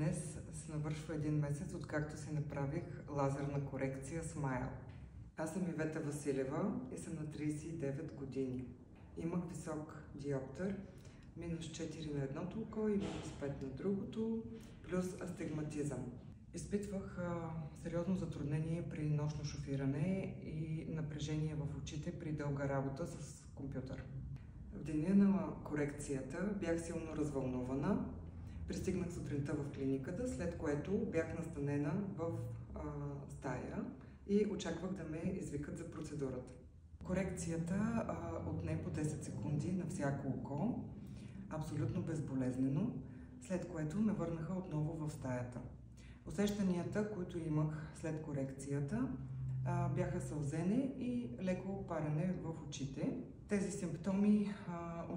Днес се навършва един месец, откакто си направих лазерна корекция Smile. Аз съм Ивета Василева и съм на 39 години. Имах висок диоптър, минус 4 на едното око и минус 5 на другото, плюс астигматизъм. Изпитвах сериозно затруднение при нощно шофиране и напрежение в очите при дълга работа с компютър. В деня на корекцията бях силно развълнувана. Пристигнах сутринта в клиниката, след което бях настанена в стая и очаквах да ме извикат за процедурата. Корекцията отне по 10 секунди на всяко око, абсолютно безболезнено, след което ме върнаха отново в стаята. Усещанията, които имах след корекцията, бяха сълзене и леко парене в очите. Тези симптоми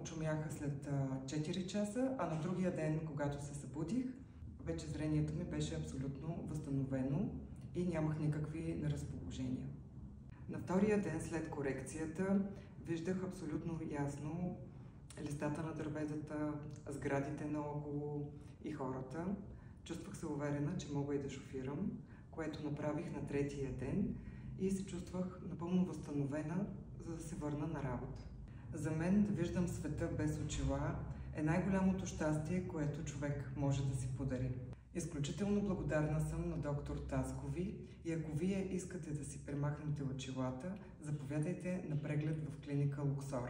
очумяха след 4 часа, а на другия ден, когато се събудих, вече зрението ми беше абсолютно възстановено и нямах никакви неразположения. На втория ден след корекцията виждах абсолютно ясно листата на дърветата, сградите наоколо и хората. Чувствах се уверена, че мога и да шофирам, което направих на третия ден и се чувствах напълно възстановена, за да се върна на работа. За мен да виждам света без очила е най-голямото щастие, което човек може да си подари. Изключително благодарна съм на доктор Таскови и ако вие искате да си премахнете очилата, заповядайте на преглед в клиника Луксор.